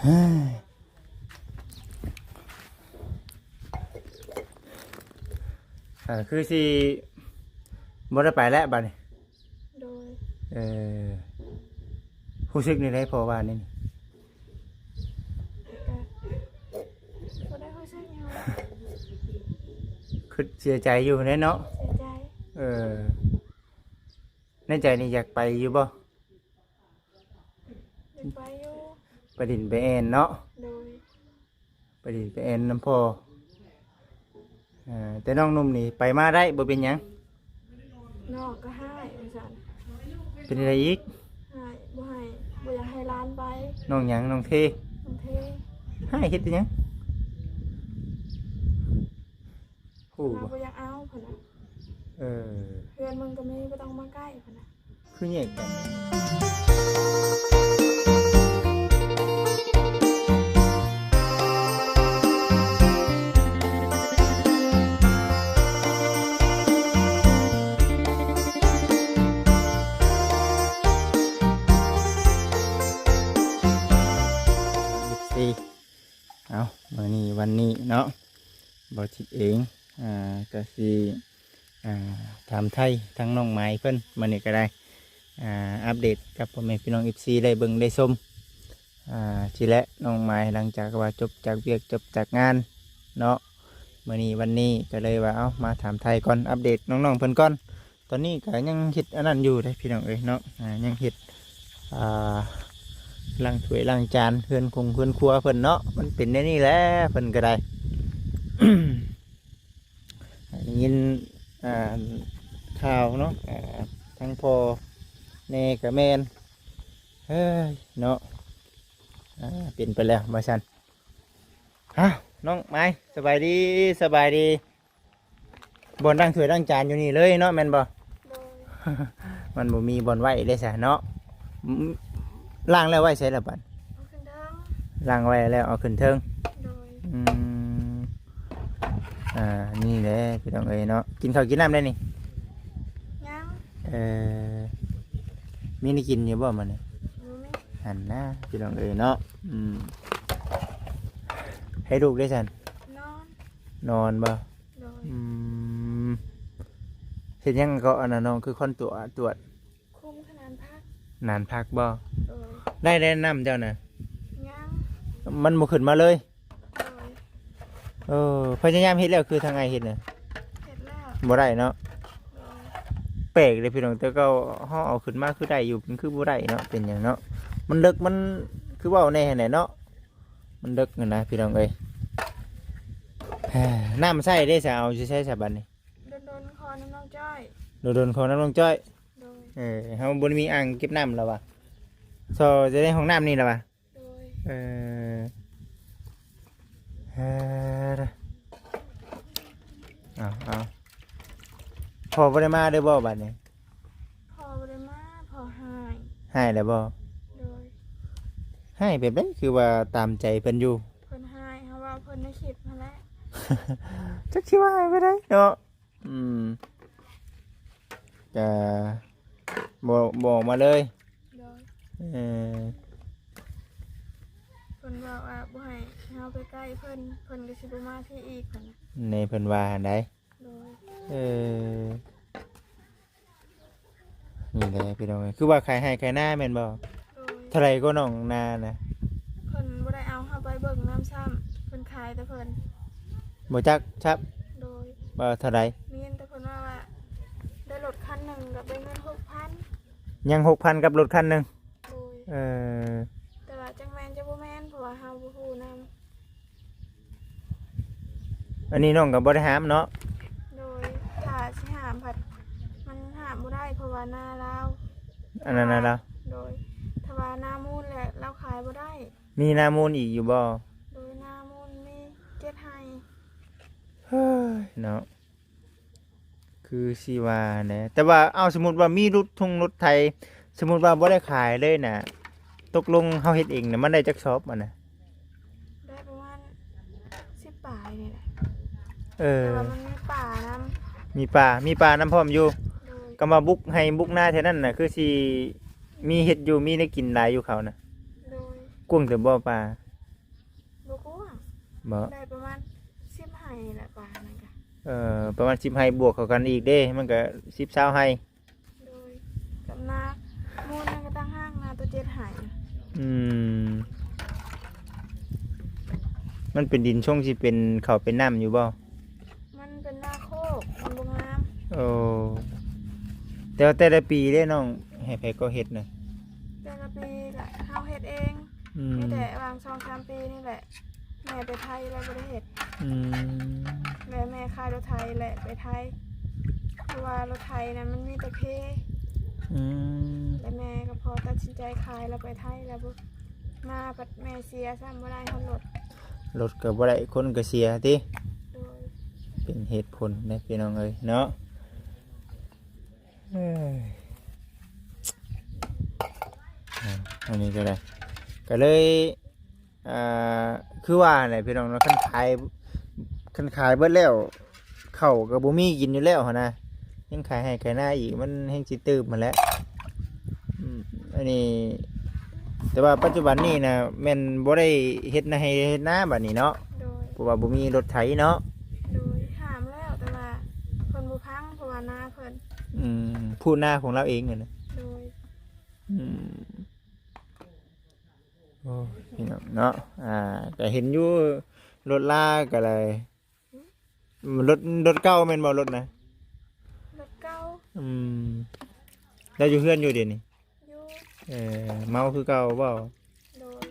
คือสิบ่ได้ไปแล้วบัดนี้โดยรู้สึกนี่ได้พอว่านี่ก็ได้รู้สึกยังคือเสียใจอยู่แน่เนาะเสียใจในใจนี่อยากไปอยู่บ่อยากไปอยู่ไปดินไปแอนเนาะโดยไปดินไปแอนน้ำพ่อแต่น้องนุ่มนี่ไปมาได้บ่เป็นหยังนอกก็ให้สั่นเป็นอะไรอีกให้บ่อยากให้ร้านไปน้องหยังน้องเทน้องเทให้เฮ็ดหยังเราบ่อยากเอาพุ่นน่ะเพื่อนมึงก็ไม่ต้องมาใกล้พุ่นน่ะคือแยกกันเอาวันนี้เนาะบ่จิตเองก็สิถามไทยทั้งน้องไม้เพิ่นมื้อนี้ก็ได้อัปเดตกับพ่อแม่พี่น้อง FC ได้เบิ่งได้ชมทีและน้องไม้หลังจากว่าจบจากเวียกจบจากงานเนาะมื้อนี้วันนี้ก็เลยว่าเอามาถามไทยก่อนอัปเดตน้องๆเพิ่นก่อนตอนนี้ก็ยังเฮ็ดอันนั้นอยู่ได้พี่น้องเอ้ยเนาะยังเฮ็ดล้างถ้วยล้างจานเพื่อนครัวเพิ่นเนาะมันเป็นในนี่แหละเพิ่นก็ได้ ยินข่าวเนาะทั้งพ่อแม่กับแม่นเฮ้ยเนาะเป็นไปแล้วมาชันน้องไม้สบายดีบนล้างถ้วยล้างจานอยู่นี่เลยเนาะแม่นบ่ มันบ่มีบนไว้เลยซะเนาะล้างแล้วไว้ใช้ละบัดล้างไว้แล้วเอาขึ้นเทิงนี่แหละพี่น้องเอ้ยเนาะกินข้าวกินน้ำได้นี่ยังมีนี่กินอยู่บ่มันนี่หันนะพี่น้องเอ้ยเนาะให้ลูกได้สันนอนบ่เห็นยังก็อันนั้นน้องคือคนตรวจคุมขนาดพักนานพักบ่ได้น้ำเจ้าน่ะยังมันบ่ขึ้นมาเลยพยายามเฮ็ดแล้วคือทางไงเฮ็ดน่ะเฮ็ดแล้วบ่ได้เนาะแปลกเลยพี่น้องแต่ก็เฮาเอาขึ้นมาคือได้อยู่มันคือบ่ได้เนาะเป็นหยังเนาะมันดึกมันคือเว้าแน่แหละเนาะมันดึกนั่นนะพี่น้องเอ้ยน้ำใส่ได้ซะเอาสิใช้ซะบัดนี้โดนคอน้องจ้อยโดนคอน้องจ้อยเฮาบ่มีอ่างเก็บน้ำแล้วว่ะซอจะได้ห้องน้ำนี่แล้วว่ะเอาพอบ่ได้มาได้บ่บัดนี้พอบ่ได้มาพอให้แล้วบ่ให้แบบนั้นคือว่าตามใจเพิ่นอยู่เพิ่นให้เฮาว่าเพิ่นได้คิดมาแล้วจักสิว่าให้ไปได้เนาะก็บอกมาเลยเพิ่นว่าบ่ให้เฮาไปใกล้เพิ่นก็สิบ่มาที่อีกพุ่นน่ะในเพิ่นว่าได้นี่แหละพี่น้องคือว่าใครให้ใครหน้าแม่นบ่เท่าไหร่ก็น้องนานะเพิ่นบ่ได้เอาเฮาไปเบิ่งน้ำซ้ำเพิ่นขายแต่เพิ่นบ่จักครับโดยบ่เท่าไหร่มีแต่เพิ่นว่าได้รถคันนึงกับได้เงิน 6,000 ยัง 6,000 กับรถคันนึงโดยแต่ว่าจังแม่นจะบ่แม่นเพราะว่าเฮาบ่ฮู้นำอันนี้น้องก็บ่ได้ห้ามเนาะโดยถ้าสิห้ามผัดมันห้ามบ่ได้เพราะว่าหน้าลาวอันนั้นน่ะโดยถ้าว่าหน้ามูลแหละเราขายบ่ได้มีหน้ามูลอีกอยู่บ่โดยหน้ามูลมี7ไร่เนาะคือสิว่าเนี่ยแต่ว่าเอาสมมุติว่ามีรถไทยสมมุติว่าบ่ได้ขายเลยน่ะตกลงเฮาเฮ็ดเองน่ะมันได้จักซอบน่ะได้ประมาณ10ปลายนี่แหละแต่ว่ามันมีป่าน้ำมีป่าน้ำพร้อมอยู่ก็มาบุกให้บุกหน้าแถวนั้นน่ะคือสิมีเฮ็ดอยู่มีได้กินหลายอยู่เขาน่ะกว้างแต่บ่ป่า บ่ ได้ประมาณ10ไห้แหละป่านั่นก็ ประมาณ10ไร่บวกเข้ากันอีกเด้มันก็10 20ไร่ โดยกับนามูลนั่นก็ตั้งห้างนาตัว7ไห้ อืมมันเป็นดินช่วงที่เป็นเขาเป็นน้ำอยู่บ่ มันเป็นนาโคกมันบ่งาม โอ้แต่ว่าแต่ละปีเด้น้องให้ไผก็เฮ็ดน่ะ แต่ละปีก็เฮาเฮ็ดเอง อืม มีแต่วาง2-3 ปีนี่แหละแม่ไปไทยแล้วบ่ได้เฮ็ด อืม แม่ขายรถไทยแหละไปไทยเพราะว่ารถไทยนะมันมีแต่เพ อืม และแม่ก็พอตัดสินใจขายแล้วไปไทยแล้วบ่มาปัดแม่เสียซ้ำบ่ได้เฮารถ รถก็บ่ได้คนก็เสียติ โดย เป็นเหตุผลนะพี่น้องเอ้ยเนาะเอ้ยอันนี้ก็ได้ก็เลยอ่าคือว่าไหนพี่น้องเนาะคันขายเบิดแล้วเข้าวก็บ่มีกินอยู่แล้วหั่นนะยังขายให้ขายหน้าอีกมันแฮงสิตื้มมาแล้วอันนี้แต่ว่าปัจจุบันนี้นะแม่นบ่ได้เฮ็ดนาให้เฮ็ดนาบัดนี้เนาะ โดย เพราะว่าบ่มีรถไถเนาะ โดยถามแล้วแต่ว่าเพิ่นบ่พังเพราะว่านาเพิ่น ผู้หน้าของเราเองเนี่ยนะ โดย โอ้พี่น้องเนาะแต่เห็นอยู่รถลาก็เลยรถเก่าแม่นบ่รถนะ รถเก่า แล้วอยู่เฮือนอยู่เดี๋ยวนี้ อยู่ เมาคือเก่าบ่ โดย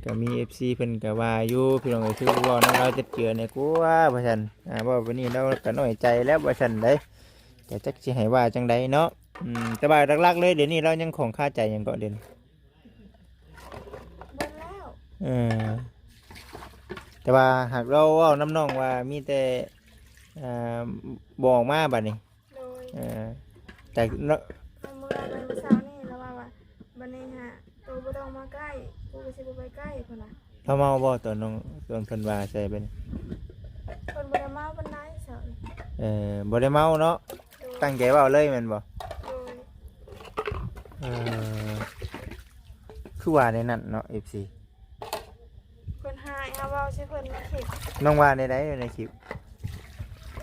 ก็มี FC เพิ่นก็ว่าอยู่พี่น้องเอ้ยคือเว้านำเราจะเจือเนี่ยกูว่าบ่ซั่นว่าวันนี้เราก็น้อยใจแล้วบ่ซั่นเด้แต่จักสิให้ว่าจังไดเนาะแต่ว่าหลักๆเลยเดี๋ยวนี้เรายังของคาใจหยังเกาะเด่น เบิ่งแล้ว แต่ว่าหากเราเว้าน้ำน้องว่ามีแต่บอกมาบัดนี้ โดย แต่เนาะ เมื่อวันเสาร์นี่แล้วว่าบัดนี้ฮะตัวบ่ต้องมาใกล้กูก็สิบ่ไปใกล้พุ่นน่ะ เราเมาบ่ตอนน้องตอนเพิ่นว่าใส่เป็น เพิ่นบ่ได้มาปานใดเสาร์นี่ บ่ได้เมาเนาะ โดย ตั้งใจเว้าเลยแม่นบ่ โดย คือว่าในนั้นเนาะ FC เพิ่นหายเอาเว้าใช่เพิ่นมาคิด น้องว่าในใดในคลิป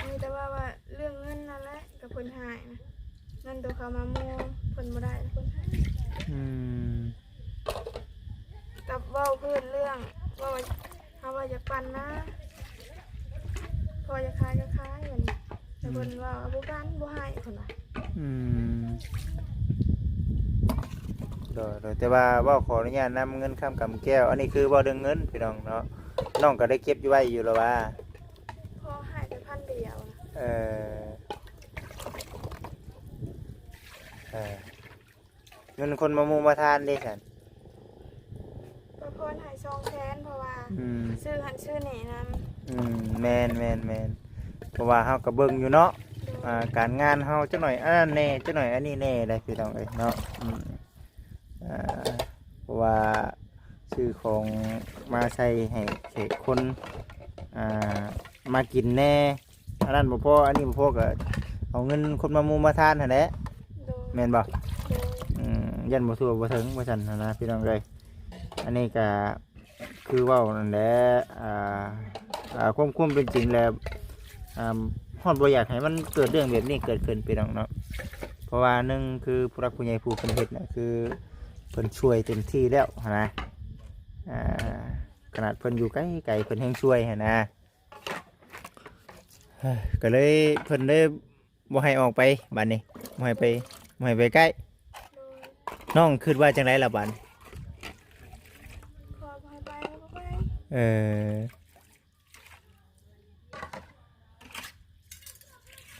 มีแต่ว่าเรื่องเงินนั่นแหละกับเพิ่นหายนะเงินตัวเขามาโมเพิ่นบ่ได้เพิ่นหาย อืม กับเว้าเพิ่นเรื่องว่าเฮาว่าจะปั่นนะพอจะขายก็ขายบัดนี้แต่เพิ่นว่าบ่ปั่นบ่ให้เพิ่นว่า อืมโดยแต่ว่าเว้าขออนุญาตนำเงินค้ำกำแก้วอันนี้คือเว้าเรื่องเงินพี่น้องเนาะน้องก็ได้เก็บอยู่ไว้อยู่แล้วว่า พอให้แต่พันเดียวนะ เอเงินคนมามุงมาทานเด้ฉัน ก็เพิ่นให้200,000เพราะว่า อืม ซื้อหันซื้อนี่นำ แมนเพราะว่าเฮาก็เบิ่งอยู่เนาะการงานเฮาจักหน่อยอันนั้นแน่จักหน่อยอันนี้แน่ได้พี่น้องเอ้ยเนาะเพราะว่าชื่อของมาใส่ให้เขตคนมากินแน่อันนั้นบ่พออันนี้บ่พอก็เอาเงินคนมามุงมาทานหั่นแหละ โดย แม่นบ่ โดย ยันบ่ทั่วบ่ถึงว่าซั่นนะพี่น้องเอ้ยอันนี้ก็คือเว้านั่นแหละความเป็นจริงแล้วฮอดบ่อยากให้มันเกิดเรื่องแบบนี้เกิดขึ้นพี่น้องเนาะเพราะว่าหนึ่งคือผู้รักผู้ใหญ่ผู้เพิ่นเฮ็ดน่ะคือเพิ่นช่วยเต็มที่แล้วนะขนาดเพิ่นอยู่ไกลๆเพิ่นแฮงช่วยหั่นนะก็เลยเพิ่นเลยบ่ให้ออกไปบัดนี้บ่ให้ไปใกล้ โดย น้องคิดว่าจังไดล่ะบัด ขอให้ไปก็ไป เออ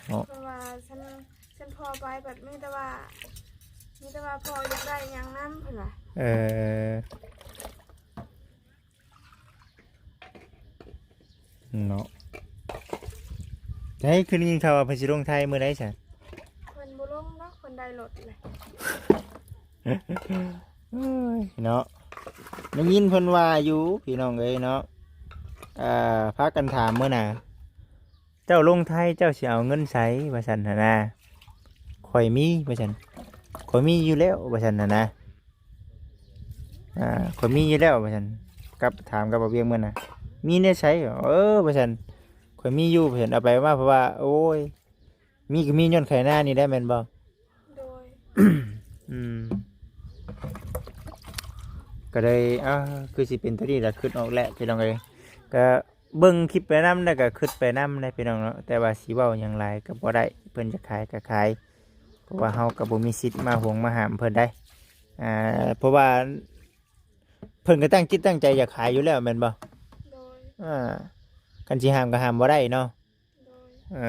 เพราะว่าฉันพอไปแบบมีแต่ว่าพออยากได้หยังนำเพิ่นว่า เออเนาะไอ้คืนยิงข่าวว่าเพิ่นสิลงไทยมื้อใดซะ เพิ่นบ่ลงเนาะเพิ่นได้รถเลย เนาะได้ยินเพิ่นว่าอยู่พี่น้องเอ้ยเนาะพากันถามมื้อน่ะเจ้าลงไทยเจ้าสิเอาเงินไสว่าซั่นน่ะนะข่อยมีว่าซั่นข่อยมีอยู่แล้วว่าซั่นน่ะนะข่อยมีอยู่แล้วว่าซั่น กับถามกับบ่เวียงมื้อน่ะมีได้ใช้เหรอว่าซั่นข่อยมีอยู่เห็นเอาไปมาเพราะว่าโอ้ยมีก็มีย้อนไข่หน้านี่ได้แม่นบ่ โดย อืมก็เลยคือสิเป็นตัวนี้แหละคิดออกแหละพี่น้องเอ้ยก็เบิ่งคลิปไปนำแล้วก็คิดไปนำได้พี่น้องเนาะแต่ว่าสิเว้าหยังหลายก็บ่ได้เพิ่นจะขายก็ขายเพราะว่าเฮาก็บ่มีสิทธิ์มาห่วงมาห้ามเพิ่นได้เพราะว่าเพิ่นก็ตั้งจิตตั้งใจอยากขายอยู่แล้วแม่นบ่ โดย คันสิห้ามก็ห้ามบ่ได้เนาะ โดย เอ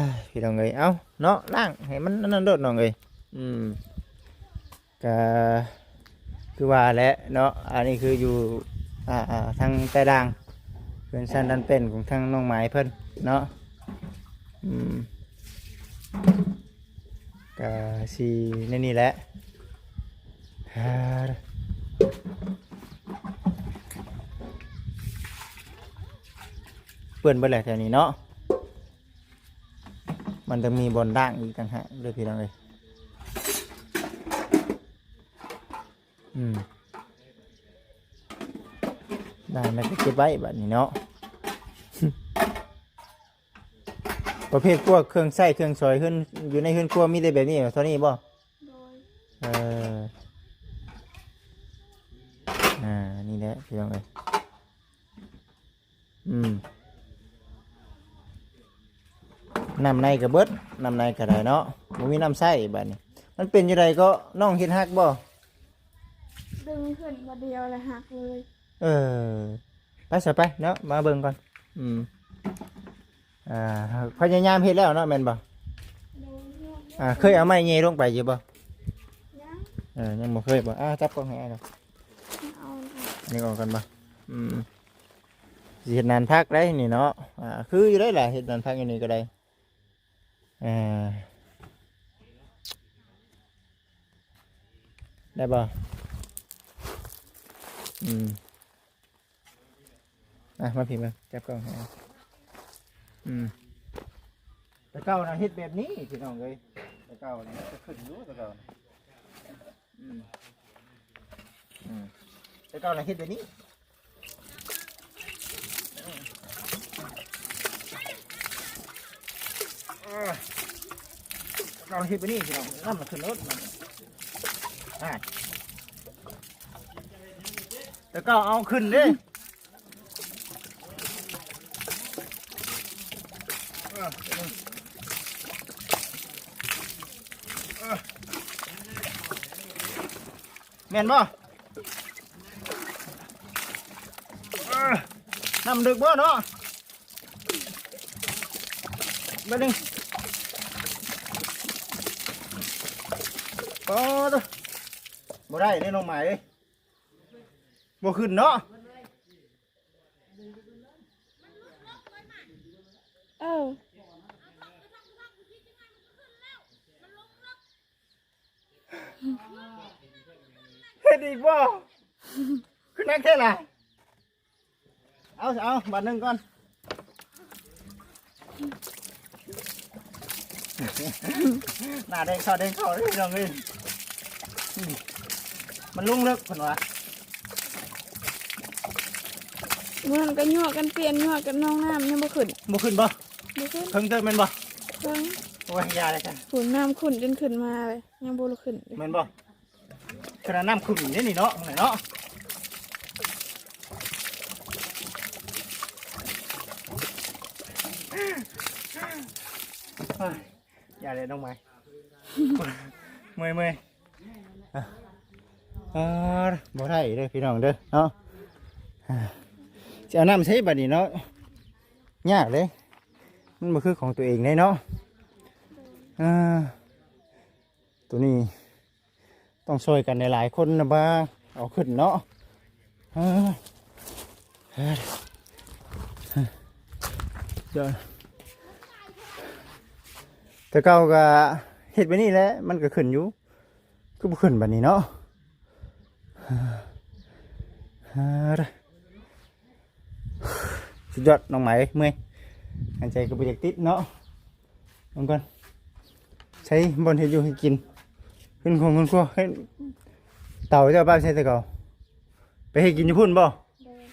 อพี่น้องเอ้ยเอ้าเนาะล้างให้มันนั่นโดดน้องเอ้ยก็คือว่าแหละเนาะอันนี้คืออยู่ทางใต้ด่างเป็นชั้นดันเป็นของทางน้องไม้เพิ่นเนาะก็สิในนี่แหละเปื้อนเบิดแหละแถวนี้เนาะมันจะมีบนด่างอีกต่างหากเลยพี่น้องเอ้ยได้แล้วก็เก็บไว้แบบนี้เนาะ ประเภทพวกเครื่องใส้เครื่องซอยขึ้นอยู่ในขึ้นครัวมีแต่แบบนี้เท่านี้บ่ โดย นี่แหละพี่น้องเอ้ยน้ำในกระเบิดน้ำในกระไดเนาะมันมีน้ำใส้แบบนี้มันเป็นยังไงก็น้องเห็นฮักบ่ ดึงขึ้นมาเดียวเลยหักเลย ไปสิไปเนาะมาเบิ่งก่อนพยายามเฮ็ดแล้วเนาะแม่นบ่ โดย เคยเอาไม้เงยลงไปอยู่บ่ ยัง ยังบ่เคยบ่จับกล้องให้เนาะ เอา นี่ก่อนกันบ่สิเฮ็ดนานพักได้นี่เนาะคืออยู่ได้แหละเฮ็ดนานพักอยู่นี่ก็ได้ได้บ่มาพิมพ์มาจับกล้องให้แต่เก่านะเฮ็ดแบบนี้พี่น้องเอ้ยแต่เก่านี่จะขึ้นอยู่แต่เก่านะแต่เก่านะเฮ็ดแบบนี้เราเฮ็ดแบบนี้พี่น้องนั่นมันขึ้นรถแต่เก่าเอาขึ้นเด้แม่นบ่น้ำดึกบ่เนาะมาดึงบ่ได้ได้น้องใหม่บ่ขึ้นเนาะเฮ็ดอีกบ่ขึ้นนักแค่ไหนเอาบาทหนึ่งก่อนหน้าแดงเข้าเลยพี่น้องเอ้ยมันลุ่งเลิกคนวะ มันก็ยั่วกันเปลี่ยนยั่วกันน้องน้ำยังบ่ขึ้น บ่ขึ้นบ่ บ่ขึ้น เพิ่งเติมแม่นบ่ เพิ่ง โอ้ยยาเลยจ้ะ ขุนน้ำขุนจนขึ้นมาเลยยังบ่ลุกขึ้นอยู่ แม่นบ่ขนาดน้ำขุ่นนี่เนาะมึงเนาะอย่าเลยน้องไม้เมื่อยบ่ได้เด้อพี่น้องเด้อเนาะจะเอาน้ำใช้บัดนี้เนาะยากเลยมันบ่คือของตัวเองเลยเนาะตัวนี้ต้องช่วยกันหลายๆคนนะบ้าเอาขึ้นเนาะเดี๋ยวแต่เก่าก็เห็ดไปนี่แหละมันก็ขึ้นอยู่ก็บ่ขึ้นแบบนี้เนาะสุดยอดน้องไหมเมื่อยหันใจก็ไปอยากติดเนาะลองก่อนใช้บอลเห็ดอยู่ให้กินขึ้นครัวให้เต่าเจ้าบ้านใช้แต่เก่า ไปให้กินอยู่พุ่นบ่ โดย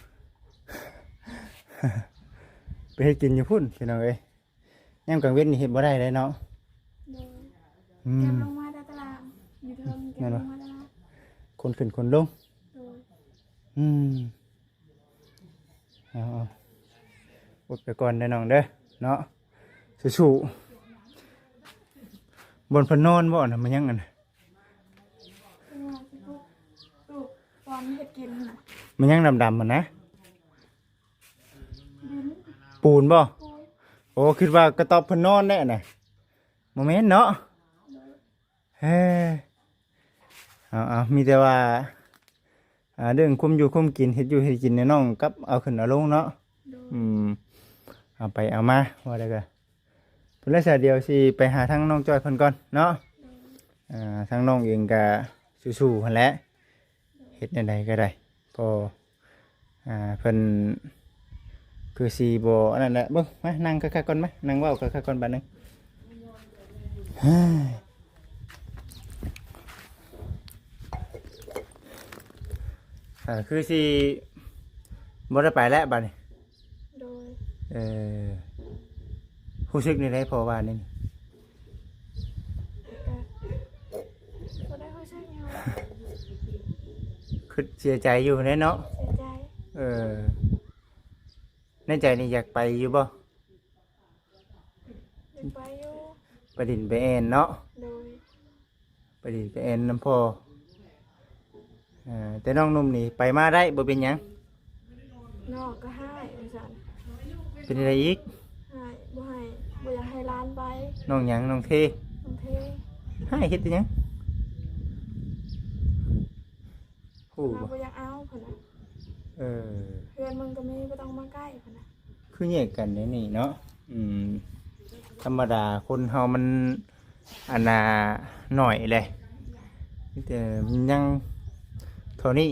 ไปให้กินอยู่พุ่นพี่น้องเอ้ยยามกลางเว้นนี่เฮ็ดบ่ได้เลยเนาะ โดย อื เก็บ ม ลงมาได้ตารางอยู่เทิงเก็บลงมาตาราง คนขึ้นคนลง โดย อืมเอาอดไปก่อนเด้อน้องเด้อเนาะสู้ๆบนเพนนอนบ่น่ะมันยังอันน่ะ เป็นว่าสิปลูกตอนเฮ็ดกินน่ะ มันยังดำๆมันนะ ดิน ปูนบ่ ปูน โอ้คิดว่ากระต๊อบเพนนอนแน่น่ะโมเมนต์เนาะ โดย เฮ้เอามีแต่ว่าเรื่องคุมอยู่คุมกินเฮ็ดอยู่เฮ็ดกินในน้องกับเอาขึ้นเอาลงเนาะ โดย เอาไปเอามาว่าได้ก็เพิ่นละซะเดียวสิไปหาทางน้องจอยเพิ่นก่อนเนาะ โดย ทางน้องเองก็สู้ๆหั่นแหละเฮ็ดแนวใดก็ได้ก็เพิ่นคือสิบ่อันนั้นแหละเบิ่งมานั่งคักๆก่อนไหมนั่งเว้าคักๆก่อนบัดนึงเฮ้ยคือสิบ่ได้ไปแล้วบัดนี้ โดย รู้สึกนี่ได้พอว่านี่ ก็ได้รู้สึกยัง คือเสียใจอยู่แน่เนาะ เสียใจ ในใจนี่อยากไปอยู่บ่ อยากไปอยู่ ไปดินไปแอนเนาะ โดย ไปดินไปแอนน้ำพ่อแต่น้องหนุ่มนี่ไปมาได้บ่เป็นหยัง นอกก็ให้ว่าซั่น เป็นอะไรอีก ให้บ่อยากให้ร้านไป น้องหยังน้องเท บางที ให้เฮ็ดอีหยังฮู้ เรา บ่ บ่อยากเอาพุ่นน่ะ เออ เพื่อนมึงก็มีบ่ต้องมาใกล้พุ่นน่ะ คือแยกกันเด้นี่เนาะธรรมดาคนเฮามันอันน่ะหน่อยเลยแต่มันยังเท่านี้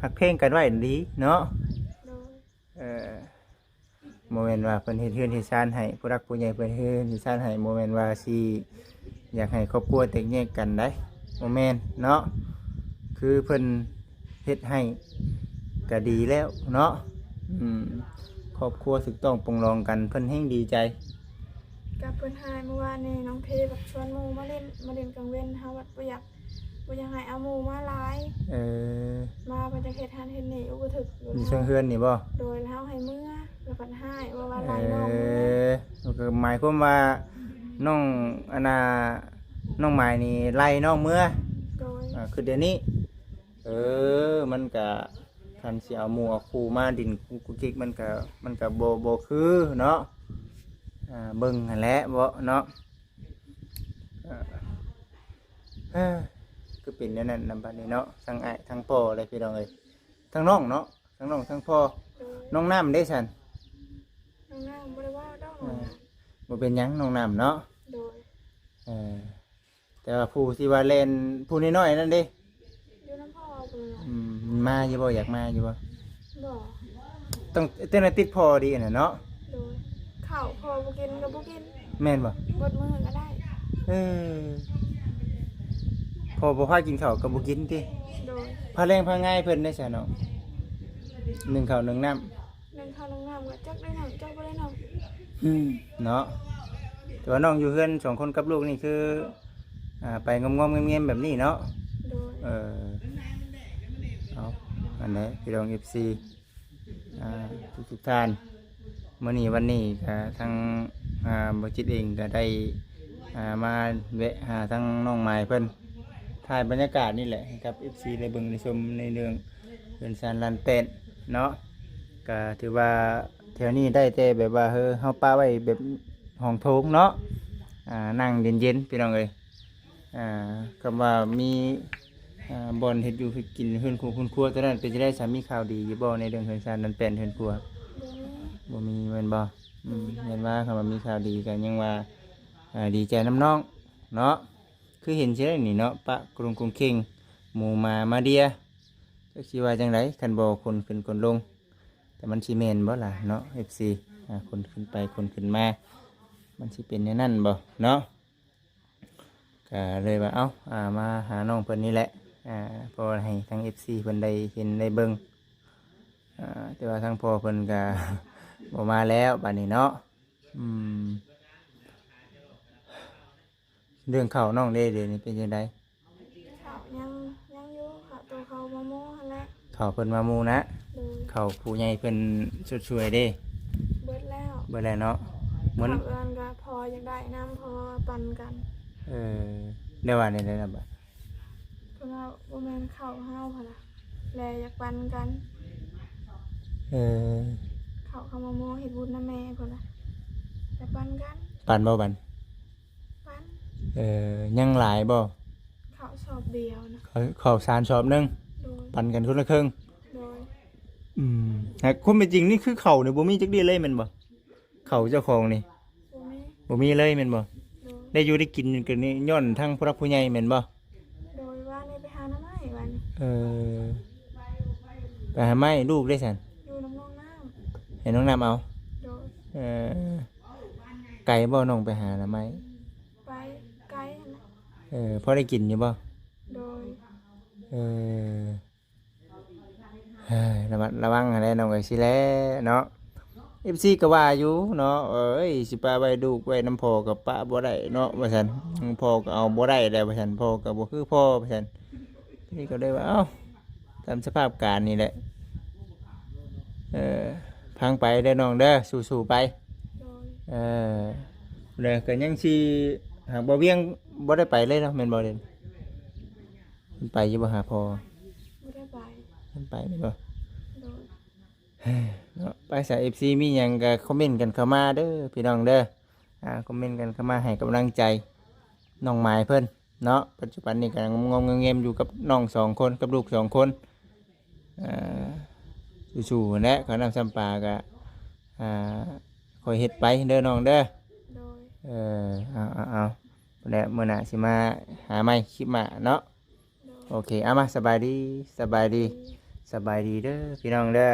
หักเพลงกันไว้ดีเนาะ โดย โมเมนต์ว่าเพิ่นเฮ็ดเฮือนเฮ็ดซ่านให้ผู้รักผู้ใหญ่เพิ่นเฮ็ดเฮือนเฮ็ดซ่านให้โมเมนต์ว่าสิอยากให้ครอบครัวแตกแยกกันได้โมเมนต์เนาะคือเพิ่นเฮ็ดให้ก็ดีแล้วเนาะครอบครัวถูกต้องปรองดองกันเพิ่นแฮงดีใจ กับเพิ่นหายเมื่อวานนี้น้องเทแบบชวนหมู่มาเล่นกลางเว้นเฮาว่าบ่อยากให้เอาหมู่มาหลาย เออ มาเพิ่นจะเฮ็ดทานเฮ็ดนี่อุปถึกอยู่ อยู่เชิงเฮือนนี่บ่ โดยแล้วให้เมื่อแล้วเพิ่นหายว่า เอ ไล่น้อง ก็หมายความว่าน้องอันน่ะน้องหมายนี่ไล่น้องเมื่อ โดย คือเดี๋ยวนี้มันก็คันสิเอาหมู่เอาคู่มาดินกุกกิกมันก็บ่คือเนาะเบิ่งหั่นแหละบ่เนาะคือเป็นแนวนั้นนำบัดนี้เนาะทั้งอ้ายทั้งพ่อเลยพี่น้องเอ้ยทั้งน้องเนาะทั้งน้องทั้งพ่อ โดย น้องน้ำได้ซั่น น้องน้ำบ่ได้ว่าดอก บ่เป็นหยังน้องน้ำเนาะ โดย แต่ว่าผู้ที่ว่าเล่นผู้น้อยๆนั่นเด้ อยู่น้ำพ่อเพิ่นน่ะ มาอยู่บ่อยากมาอยู่บ่ บ่ ต้องเต้นติดพอดีน่ะเนาะ โดยข้าวพอบ่กินก็บ่กิน แม่นบ่ เบิดมื้อก็ได้ เออพอบ่พากินข้าวก็บ่กินติ โดย พาแรงพาง่ายเพิ่นได้ซะเนาะหนึ่งข้าวหนึ่งน้ำ นึ่งข้าวนึ่งน้ำก็จักได้น้ำจักบ่ได้น้ำ เนาะแต่ว่าน้องอยู่เฮือนสองคนกับลูกนี่คือไปงอมๆเงียบๆแบบนี้เนาะ โดย เอาอันนี้พี่น้อง FC ทุกท่านมื้อนี้วันนี้ก็ทางบ่จิตเองก็ได้มาแวะหาทางน้องไม้เพิ่นถ่ายบรรยากาศนี่แหละให้กับ FC ได้เบิ่งได้ชมในเรื่องเรือนซานลานเต้นเนาะก็ถือว่าแถวนี้ได้แต่แบบว่าเฮาป้าไว้แบบห้องโถงเนาะนั่งเย็นๆพี่น้องเอ้ยคำว่ามีบอนเฮ็ดอยู่เฮ็ดกินเฮือนครัวคุณครัวตอนนั้นเป็นจะได้สามีข่าวดีอยู่บ่ในเรื่องเฮือนซานลานเต้นเฮือนครัว บ่มีแม่นบ่เห็นว่าคำว่ามีข่าวดีกันยังว่าดีใจน้ำน้องเนาะคือเห็นใช่ไหมนี่เนาะปะกรุงเข่งหมู่มาเดียก็คิดว่าจังไรคันบ่คนขึ้นคนลงแต่มันสิแม่นบ่ล่ะเนาะ FC คนขึ้นไปคนขึ้นมามันสิเป็นในนั่นบ่เนาะก็เลยว่ามาหาน้องเพิ่นนี่แหละพอให้ทั้ง FC เพิ่นได้เห็นได้เบิ่ง แต่ว่าทางพ่อเพิ่นก็ บ่มาแล้วบัดนี้เนาะอืมเรื่องข้าวน้องเดี๋ยวนี้เป็นจังได๋เขายังอยู่เขาตัวเขามาโม่หั่นแหละ ข้าวเพิ่นมาหมู่นะ โดย ข้าวผู้ใหญ่เพิ่นช่วยๆเด้ เบิดแล้ว เบิดแล้วเนาะเหมือน เขาเอิ้นก็พออยากได้น้ำพอปั่นกัน เออได้ว่าได้ล่ะบัด เพราะว่าบ่แม่นข้าวเฮาพุ่นล่ะแลอยากปั่นกัน เออ เขามาโม่เฮ็ดบุญนำแม่พุ่นล่ะแต่ปั่นกัน ปั่นบ่บัด ปั่น ยังหลายบ่ ข้าวชอบเดียวนะ ข้าวสารชอบหนึง โดย ปั่นกันคนละครึ่ง โดย แต่ความเป็นจริงนี่คือข้าวนี่บ่มีจักดีเลยแม่นบ่ข้าวเจ้าของนี่ บ่มี บ่มีเลยแม่นบ่ โดย ได้อยู่ได้กินกันนี่ย้อนทั้งผู้รักผู้ใหญ่แม่นบ่ โดยว่านี่ไปหาหน้ำไม้วันนี้ เออไปหาไม้ลูกได้ซั่น อยู่น้ำนองน้ ให้น้องน้ำเอา ำโดย เออไก่บ่น้องไปหาหน่อไม้ ไปไกลหั่นน่ะ พอได้กินอยู่บ่ โดย เออเฮ้ยระมัดระวังอะไรน้องไอ้สิแลเนาะ FC ก็ว่าอยู่เนาะสิปาไว้ลูกไว้น้ำพ่อกับป้าบ่ได้เนาะว่าซั่นพ่อก็เอาบ่ได้แล้วว่าซั่นพ่อก็บ่คือพ่อว่าซั่นนี่ก็เลยว่าเอ้าตามสภาพการนี่แหละพังไปเด้อน้องเด้อสู้ๆไป โดย เลยก็ยังสิหากบ่เวียงบ่ได้ไปเลยเนาะแม่นบ่เด่นมันไปอยู่บ่หาพ่อ ไม่ได้ไป มันไปแม่นบ่ โดย เนาะไปสาย FC มีหยังก็คอมเมนต์กันเข้ามาเด้อพี่น้องเด้อคอมเมนต์กันเข้ามาให้กำลังใจน้องหมายเพิ่นเนาะปัจจุบันนี้ก็งงๆเงียบๆอยู่กับน้อง2คนกับลูก2คนสู้ๆแหละขอนำซ้ำปลาก็คอยเฮ็ดไปเด้อน้องเด้อ โดย เอาแล้วมื้อหน้าสิมาหาใหม่คลิปมาเนาะ โดย โอเคเอามาสบายดีเด้อพี่น้องเด้อ